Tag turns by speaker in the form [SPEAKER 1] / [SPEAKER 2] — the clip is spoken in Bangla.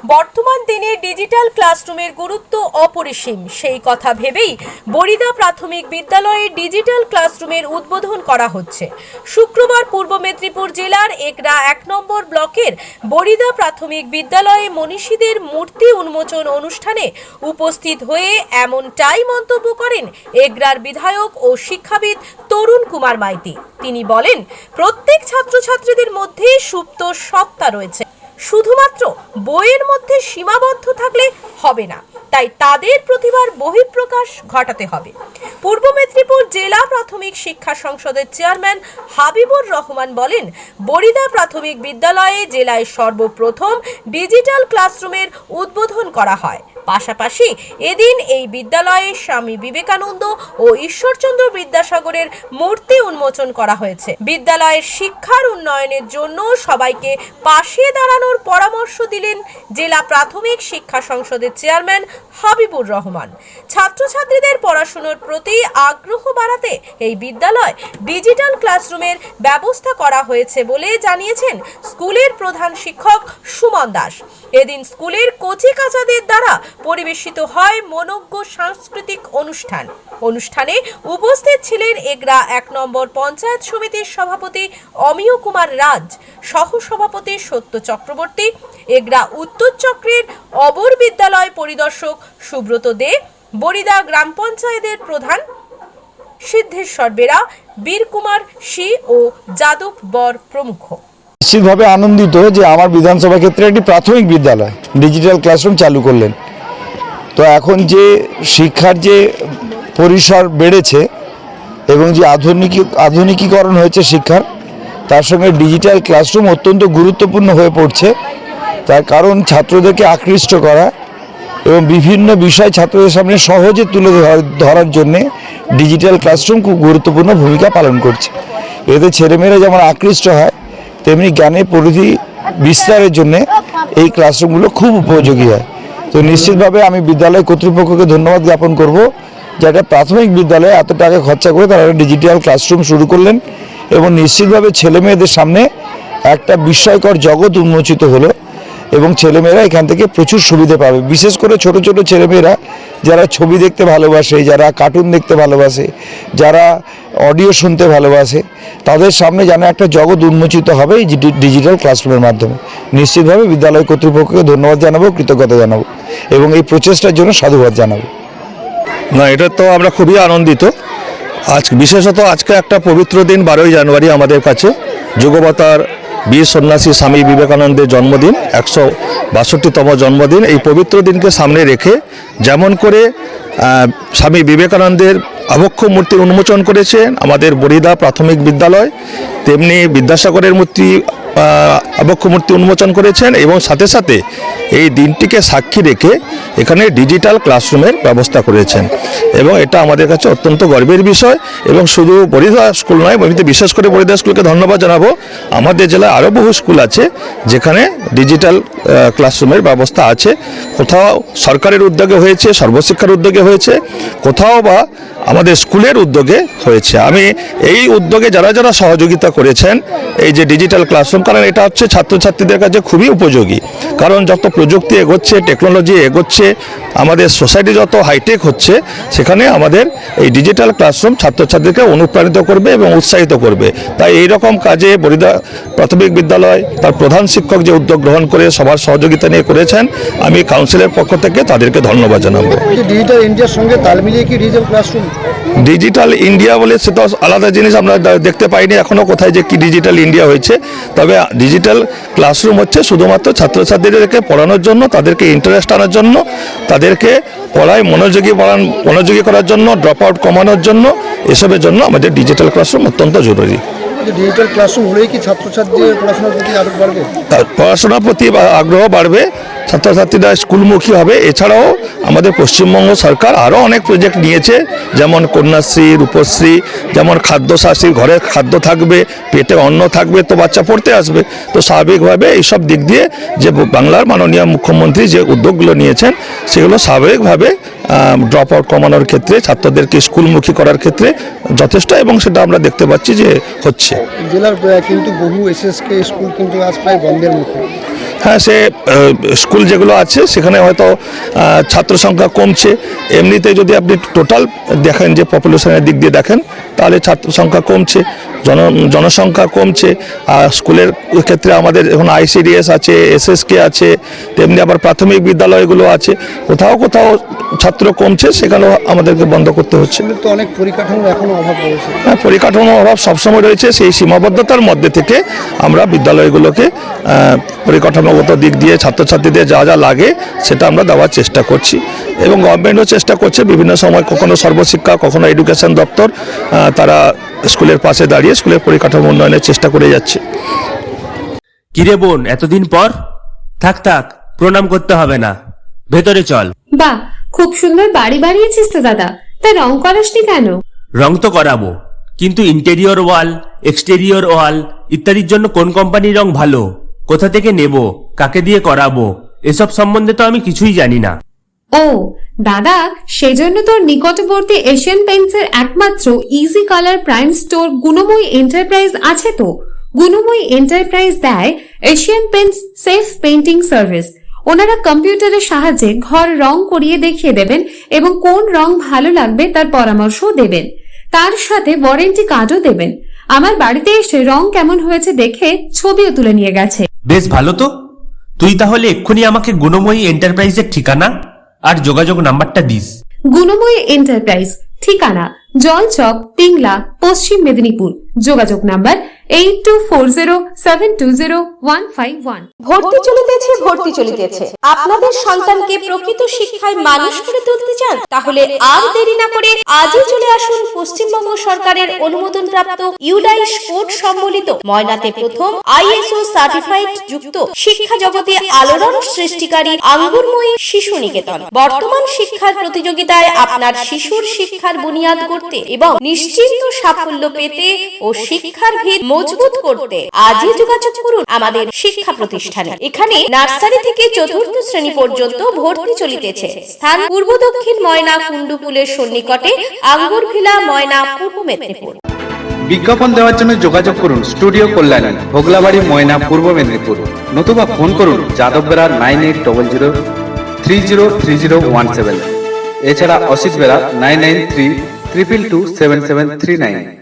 [SPEAKER 1] বর্তমান দিনে ডিজিটাল ক্লাসরুমের গুরুত্ব অপরিসীম। সেই কথা ভেবেই বরিদা প্রাথমিক বিদ্যালয়ে ডিজিটাল ক্লাসরুমের উদ্বোধন করা হচ্ছে। শুক্রবার পূর্ব মেদিনীপুর জেলার এগরা ১ নম্বর ব্লকের বরিদা প্রাথমিক বিদ্যালয়ে মনীষীদের মূর্তি উন্মোচন অনুষ্ঠানে উপস্থিত হয়ে এমনটাই মন্তব্য করেন এগরার বিধায়ক ও শিক্ষাবিদ তরুণ কুমার মাইতি। তিনি বলেন, প্রত্যেক ছাত্রছাত্রীদের মধ্যে সুপ্ত সত্তা রয়েছে, শুধুমাত্র বইয়ের মধ্যে সীমাবদ্ধ থাকলে হবে না, তাই তাদের প্রতিভার বহিঃপ্রকাশ ঘটাতে হবে। পূর্ব মেদিনীপুর জেলা প্রাথমিক শিক্ষা সংসদের চেয়ারম্যান হাবিবুর রহমান বলেন, বরিদা প্রাথমিক বিদ্যালয়ে জেলায় সর্বপ্রথম ডিজিটাল ক্লাসরুমের উদ্বোধন করা হয়। পাশাপাশি এদিন এই বিদ্যালয়ে স্বামী বিবেকানন্দ ও ঈশ্বরচন্দ্র বিদ্যাসাগরের মূর্তি উন্মোচন করা হয়েছে। বিদ্যালয়ের শিক্ষার উন্নয়নের জন্য সবাইকে পাশে দাঁড়ানোর পরামর্শ দিলেন জেলা প্রাথমিক শিক্ষা সংসদের চেয়ারম্যান হাবিবুর রহমান। ছাত্রছাত্রীদের পড়াশোনার প্রতি আগ্রহ বাড়াতে এই বিদ্যালয় ডিজিটাল ক্লাসরুমের ব্যবস্থা করা হয়েছে বলে জানিয়েছেন স্কুলের প্রধান শিক্ষক সুমন দাস। এদিন স্কুলের কচি কাচাদের দ্বারা পরিবেশিত হয় মনোজ্ঞ সাংস্কৃতিক অনুষ্ঠানে উপস্থিত ছিলেন এগরা ১ নম্বর পঞ্চায়েত সমিতির সভাপতি অমিয় কুমার রাজ, সহসভাপতি সত্য চক্রবর্তী, এগরা উত্তর চক্রের অবর বিদ্যালয় পরিদর্শক সুব্রত দে, বরিদা গ্রাম পঞ্চায়েতের প্রধান সিদ্ধেশ্বর বেরা, বীর কুমার সি ও যাদব বর প্রমুখ।
[SPEAKER 2] নিশ্চিতভাবে আনন্দিত যে আমার বিধানসভা ক্ষেত্রে একটি প্রাথমিক বিদ্যালয় ডিজিটাল ক্লাসরুম চালু করলেন। তো এখন যে শিক্ষার যে পরিসর বেড়েছে এবং যে আধুনিকীকরণ হয়েছে শিক্ষার, তার সঙ্গে ডিজিটাল ক্লাসরুম অত্যন্ত গুরুত্বপূর্ণ হয়ে পড়ছে। তার কারণ ছাত্রদেরকে আকৃষ্ট করা এবং বিভিন্ন বিষয় ছাত্রদের সামনে সহজে তুলে ধরার জন্যে ডিজিটাল ক্লাসরুম খুব গুরুত্বপূর্ণ ভূমিকা পালন করছে। এতে ছেলেমেয়েরা যেমন আকৃষ্ট হয়, তেমনি জ্ঞানের পরিধি বিস্তারের জন্য এই ক্লাসরুমগুলো খুব উপযোগী হয়। তো নিশ্চিতভাবে আমি বিদ্যালয় কর্তৃপক্ষকে ধন্যবাদ জ্ঞাপন করব যে একটা প্রাথমিক বিদ্যালয়ে এত টাকা খরচা করে তারা ডিজিটাল ক্লাসরুম শুরু করলেন এবং নিশ্চিতভাবে ছেলেমেয়েদের সামনে একটা বিস্ময়কর জগৎ উন্মোচিত হলো এবং ছেলেমেয়েরা এখান থেকে প্রচুর সুবিধা পাবে। বিশেষ করে ছোট ছোট ছেলেমেয়েরা যারা ছবি দেখতে ভালোবাসে, যারা কার্টুন দেখতে ভালোবাসে, যারা অডিও শুনতে ভালোবাসে, তাদের সামনে যেন একটা জগৎ উন্মোচিত হবে এই ডিজিটাল ক্লাসরুমের মাধ্যমে। নিশ্চিতভাবে বিদ্যালয় কর্তৃপক্ষকে ধন্যবাদ জানাবো, কৃতজ্ঞতা জানাবো এবং এই প্রচেষ্টার জন্য সাধুবাদ জানাবো।
[SPEAKER 3] না, এটা তো আমরা খুবই আনন্দিত। বিশেষত আজকে একটা পবিত্র দিন, 12ই জানুয়ারি আমাদের কাছে যুগবতার বীর সন্ন্যাসী স্বামী বিবেকানন্দের জন্মদিন, 162তম জন্মদিন। এই পবিত্র দিনকে সামনে রেখে যেমন করে স্বামী বিবেকানন্দের আবক্ষ মূর্তির উন্মোচন করেছেন আমাদের বরিদা প্রাথমিক বিদ্যালয়, তেমনি বিদ্যাসাগরের আবক্ষ মূর্তি উন্মোচন করেছেন এবং সাথে সাথে এই দিনটিকে সাক্ষী রেখে এখানে ডিজিটাল ক্লাসরুমের ব্যবস্থা করেছেন এবং এটা আমাদের কাছে অত্যন্ত গর্বের বিষয়। এবং শুধু বরিদা স্কুল নয়, বিশেষ করে বরিদা স্কুলকে ধন্যবাদ জানাবো। আমাদের জেলায় আরও বহু স্কুল আছে যেখানে ডিজিটাল ক্লাসরুমের ব্যবস্থা আছে। কোথাও সরকারের উদ্যোগে হয়েছে, সর্বশিক্ষার উদ্যোগে হয়েছে, কোথাও বা আমাদের স্কুলের উদ্যোগে হয়েছে। আমি এই উদ্যোগে যারা যারা সহযোগিতা করেছেন এই যে ডিজিটাল ক্লাসরুম, কারণ এটা হচ্ছে ছাত্রছাত্রীদের কাছে খুবই উপযোগী। কারণ যত প্রযুক্তি এগোচ্ছে, টেকনোলজি এগোচ্ছে, আমাদের সোসাইটি যত হাইটেক হচ্ছে, সেখানে আমাদের এই ডিজিটাল ক্লাসরুম ছাত্রছাত্রীকে অনুপ্রাণিত করবে এবং উৎসাহিত করবে। তাই এই রকম কাজে বরিদা প্রাথমিক বিদ্যালয় তার প্রধান শিক্ষক যে উদ্যোগ গ্রহণ করে সবার সহযোগিতা নিয়ে করেছেন, আমি কাউন্সিলের পক্ষ থেকে তাদেরকে ধন্যবাদ জানাবো।
[SPEAKER 4] ডিজিটাল ইন্ডিয়ার সঙ্গে তাল মিলিয়ে কি ডিজিটাল ক্লাসরুম?
[SPEAKER 3] ডিজিটাল ইন্ডিয়া বলে সে তো আলাদা জিনিস, আমরা দেখতে পাইনি এখনও কোথায় যে কি ডিজিটাল ইন্ডিয়া হয়েছে। তবে ডিজিটাল ক্লাসরুম হচ্ছে শুধুমাত্র ছাত্রছাত্রীদেরকে পড়ানোর জন্য, তাদেরকে ইন্টারেস্ট আনার জন্য, তাদেরকে পড়ায় মনোযোগী করার জন্য, ড্রপ আউট কমানোর জন্য, এসবের জন্য আমাদের ডিজিটাল ক্লাসরুম অত্যন্ত জরুরি।
[SPEAKER 4] ডিজিটাল ক্লাসরুম হলেই কি ছাত্রছাত্রীদের পড়াশোনার প্রতি আগ্রহ বাড়বে?
[SPEAKER 3] পড়াশোনার প্রতি আগ্রহ বাড়বে, ছাত্রছাত্রীরা স্কুলমুখী হবে। এছাড়াও আমাদের পশ্চিমবঙ্গ সরকার আরও অনেক প্রজেক্ট নিয়েছে, যেমন কন্যাশ্রী, রূপশ্রী, যেমন খাদ্যসাথী, ঘরে খাদ্য থাকবে, পেটে অন্ন থাকবে, তো বাচ্চা পড়তে আসবে। তো স্বাভাবিকভাবে এইসব দিক দিয়ে যে বাংলার মাননীয় মুখ্যমন্ত্রী যে উদ্যোগগুলো নিয়েছেন, সেগুলো স্বাভাবিকভাবে ড্রপ আউট কমানোর ক্ষেত্রে, ছাত্রদেরকে স্কুলমুখী করার ক্ষেত্রে যথেষ্ট, এবং সেটা আমরা দেখতে পাচ্ছি যে হচ্ছে।
[SPEAKER 4] জেলার কিন্তু বহু এসএসকে স্কুল কিন্তু আজ প্রায় বন্ধের মুখে।
[SPEAKER 3] হ্যাঁ, সে স্কুল যেগুলো আছে সেখানে হয়তো ছাত্র সংখ্যা কমছে। এমনিতে যদি আপনি টোটাল দেখেন, যে পপুলেশনের দিক দিয়ে দেখেন, তাহলে ছাত্র সংখ্যা কমছে, জনসংখ্যা কমছে। আর স্কুলের ক্ষেত্রে আমাদের এখন ICDS আছে, SSK আছে, তেমনি আবার প্রাথমিক বিদ্যালয়গুলো আছে। কোথাও কোথাও ছাত্র কমছে, সেখানেও আমাদেরকে বন্ধ করতে হচ্ছে।
[SPEAKER 4] স্কুলের তো অনেক পরিকাঠামোর এখনো অভাব রয়েছে।
[SPEAKER 3] হ্যাঁ, পরিকাঠামোর অভাব সবসময় রয়েছে। সেই সীমাবদ্ধতার মধ্যে থেকে আমরা বিদ্যালয়গুলোকে পরিকাঠামোগত দিক দিয়ে ছাত্রছাত্রীদের যা যা লাগে সেটা আমরা দেওয়ার চেষ্টা করছি, এবং গভর্নমেন্টও চেষ্টা করছে বিভিন্ন সময়, কখনো সর্বশিক্ষা, কখনো এডুকেশন দপ্তর, তারা স্কুলের পাশে দাঁড়িয়ে স্কুলের পরিকাঠামো উন্নয়নের চেষ্টা করে যাচ্ছে।
[SPEAKER 5] কিরে বোন, এতদিন পর? থাক থাক, প্রণাম করতে হবে না, ভেতরে চল।
[SPEAKER 6] বাহ, খুব সুন্দর বাড়ি বানিয়েছিস তো দাদা, তা রং করাসনি কেন?
[SPEAKER 5] রং তো করাবো, কিন্তু ইন্টেরিয়র ওয়াল, এক্সটেরিয়র ওয়াল ইত্যাদির জন্য কোন কোম্পানির রং ভালো, কোথা থেকে নেব, কাকে দিয়ে করাবো, এসব সম্বন্ধে তো আমি কিছুই জানি না।
[SPEAKER 6] ও দাদা, সেজন্য তোর নিকটবর্তী এশিয়ান পেইন্টস এর একমাত্র easy colour prime store Gunamoyee enterprise আছে তো। গুণময়ী এন্টারপ্রাইজ দেয় Asian Paints safe painting service. ওনারা কম্পিউটারের সাহায্যে ঘর রং করিয়ে দেখিয়ে দেবেন এবং কোন রং ভালো লাগবে তার পরামর্শও দেবেন। তার সাথে ওয়ারেন্টি কার্ডও দেবেন। আমার বাড়িতে এসে রং কেমন হয়েছে দেখে ছবিও তুলে নিয়ে গেছে।
[SPEAKER 5] বেশ ভালো তো। তুই তাহলে এক্ষুনি আমাকে গুণময়ী এন্টারপ্রাইজের ঠিকানা আর যোগাযোগ নাম্বারটা দিস।
[SPEAKER 6] গুণময়ী এন্টারপ্রাইজ, ঠিকানা জলচক, পিংলা, পশ্চিম মেদিনীপুর। যোগাযোগ নাম্বার 8240720151।
[SPEAKER 1] ভর্তি চলিতেছে। আপনাদের সন্তানকে প্রকৃত শিক্ষায় মানুষ করে তুলতে চান? তাহলে আর দেরি না করে আজই চলে আসুন পশ্চিমবঙ্গ সরকারের অনুমোদনপ্রাপ্ত ইউডাইস কোড সম্বলিত ময়নাতে প্রথম ISO সার্টিফাইড যুক্ত শিক্ষা জগতে আলোড়ন সৃষ্টিকারী আঙ্গুরময়ী শিশু নিকেতন। বর্তমান শিক্ষার প্রতিযোগিতায় আপনার শিশুর শিক্ষার বুনিয়াদ করতে এবং নিশ্চিন্ত সাফল্য পেতে ও শিক্ষার ভিত মজবুত করতে আজই যোগাযোগ করুন আমাদের শিক্ষা প্রতিষ্ঠানে। এখানে নার্সারি থেকে চতুর্থ শ্রেণী পর্যন্ত ভর্তি চলিতেছে। স্থান পূর্ব দক্ষিণ ময়না কুণ্ডুপুলের সন্নিকটে, আঙ্গুরভিলা, ময়না, পূর্ব মেদিনীপুর।
[SPEAKER 7] বিজ্ঞাপন দেওয়ার জন্য যোগাযোগ করুন স্টুডিও কল্যাণী, ভোগলাবাড়ি, ময়না, পূর্ব মেদিনীপুর। নতুবা ফোন করুন যাদববেড়া 9800303017। এছাড়া অসিত বেড়া 9932227739।